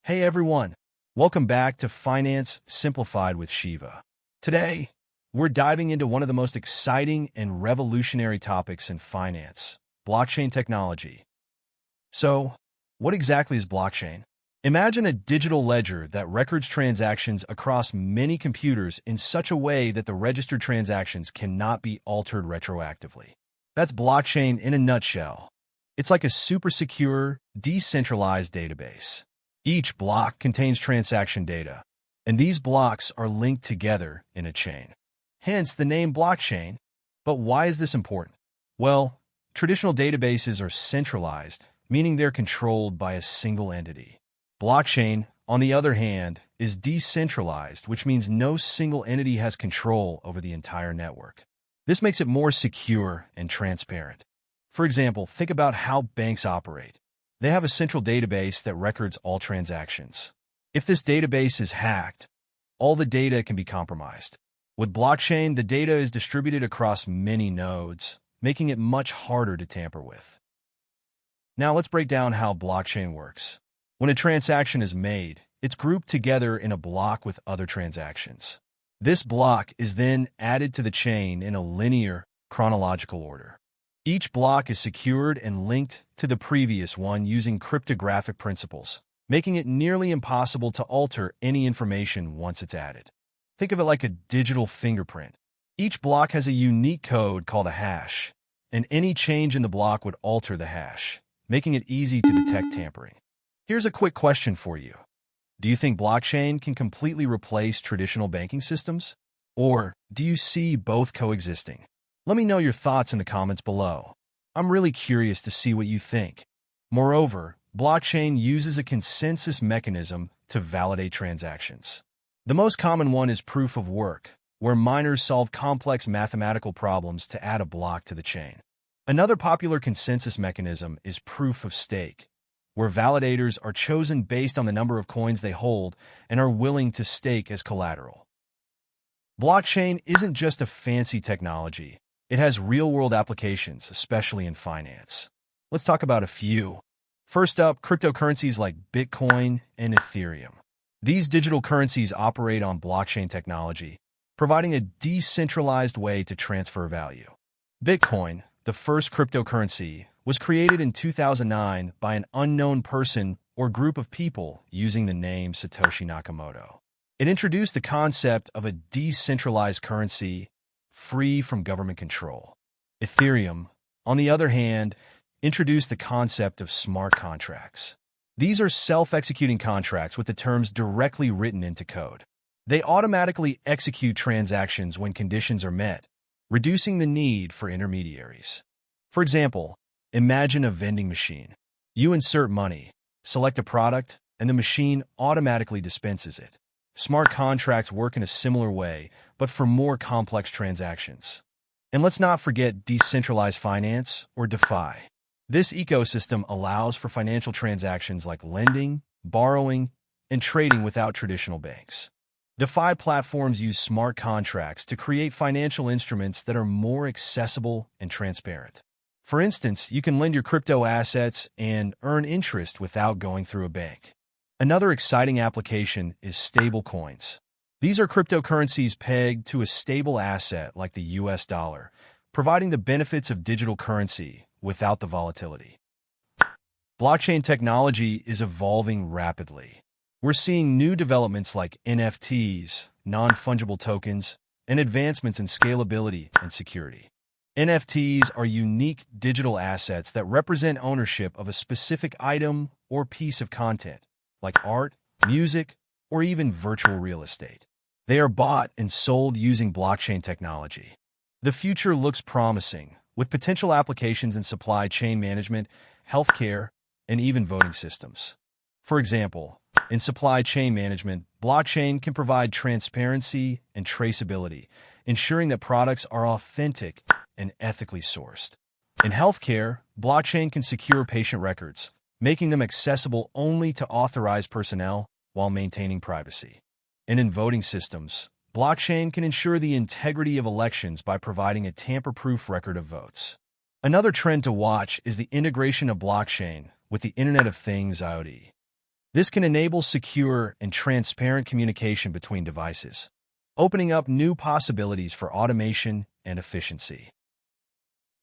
Hey everyone, welcome back to Finance Simplified with Shiva. Today, we're diving into one of the most exciting and revolutionary topics in finance, blockchain technology. So, what exactly is blockchain? Imagine a digital ledger that records transactions across many computers in such a way that the registered transactions cannot be altered retroactively. That's blockchain in a nutshell. It's like a super secure, decentralized database. Each block contains transaction data, and these blocks are linked together in a chain. Hence the name blockchain. But why is this important? Well, traditional databases are centralized, meaning they're controlled by a single entity. Blockchain, on the other hand, is decentralized, which means no single entity has control over the entire network. This makes it more secure and transparent. For example, think about how banks operate. They have a central database that records all transactions. If this database is hacked, all the data can be compromised. With blockchain, the data is distributed across many nodes, making it much harder to tamper with. Now let's break down how blockchain works. When a transaction is made, it's grouped together in a block with other transactions. This block is then added to the chain in a linear, chronological order. Each block is secured and linked to the previous one using cryptographic principles, making it nearly impossible to alter any information once it's added. Think of it like a digital fingerprint. Each block has a unique code called a hash, and any change in the block would alter the hash, making it easy to detect tampering. Here's a quick question for you. Do you think blockchain can completely replace traditional banking systems? Or do you see both coexisting? Let me know your thoughts in the comments below. I'm really curious to see what you think. Moreover, blockchain uses a consensus mechanism to validate transactions. The most common one is proof of work, where miners solve complex mathematical problems to add a block to the chain. Another popular consensus mechanism is proof of stake, where validators are chosen based on the number of coins they hold and are willing to stake as collateral. Blockchain isn't just a fancy technology. It has real-world applications, especially in finance. Let's talk about a few. First up, cryptocurrencies like Bitcoin and Ethereum. These digital currencies operate on blockchain technology, providing a decentralized way to transfer value. Bitcoin, the first cryptocurrency, was created in 2009 by an unknown person or group of people using the name Satoshi Nakamoto. It introduced the concept of a decentralized currency free from government control. Ethereum, on the other hand, introduced the concept of smart contracts. These are self-executing contracts with the terms directly written into code. They automatically execute transactions when conditions are met, reducing the need for intermediaries. For example, imagine a vending machine. You insert money, select a product, and the machine automatically dispenses it. Smart contracts work in a similar way, but for more complex transactions. And let's not forget decentralized finance, or DeFi. This ecosystem allows for financial transactions like lending, borrowing, and trading without traditional banks. DeFi platforms use smart contracts to create financial instruments that are more accessible and transparent. For instance, you can lend your crypto assets and earn interest without going through a bank. Another exciting application is stablecoins. These are cryptocurrencies pegged to a stable asset like the US dollar, providing the benefits of digital currency without the volatility. Blockchain technology is evolving rapidly. We're seeing new developments like NFTs, non-fungible tokens, and advancements in scalability and security. NFTs are unique digital assets that represent ownership of a specific item or piece of content, like art, music, or even virtual real estate. They are bought and sold using blockchain technology. The future looks promising, with potential applications in supply chain management, healthcare, and even voting systems. For example, in supply chain management, blockchain can provide transparency and traceability, ensuring that products are authentic and ethically sourced. In healthcare, blockchain can secure patient records, making them accessible only to authorized personnel while maintaining privacy. And in voting systems, blockchain can ensure the integrity of elections by providing a tamper-proof record of votes. Another trend to watch is the integration of blockchain with the Internet of Things (IoT). This can enable secure and transparent communication between devices, opening up new possibilities for automation and efficiency.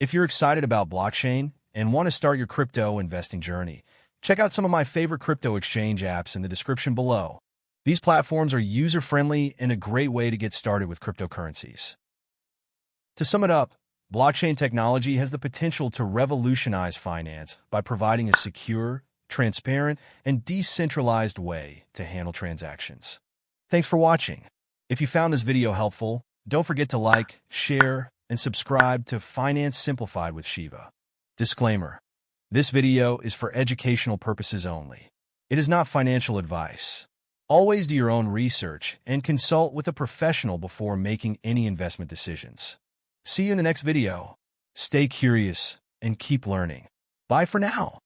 If you're excited about blockchain and want to start your crypto investing journey, check out some of my favorite crypto exchange apps in the description below. These platforms are user-friendly and a great way to get started with cryptocurrencies. To sum it up, blockchain technology has the potential to revolutionize finance by providing a secure, transparent, and decentralized way to handle transactions. Thanks for watching. If you found this video helpful, don't forget to like, share, and subscribe to Finance Simplified with Siva. Disclaimer: this video is for educational purposes only. It is not financial advice. Always do your own research and consult with a professional before making any investment decisions. See you in the next video. Stay curious and keep learning. Bye for now.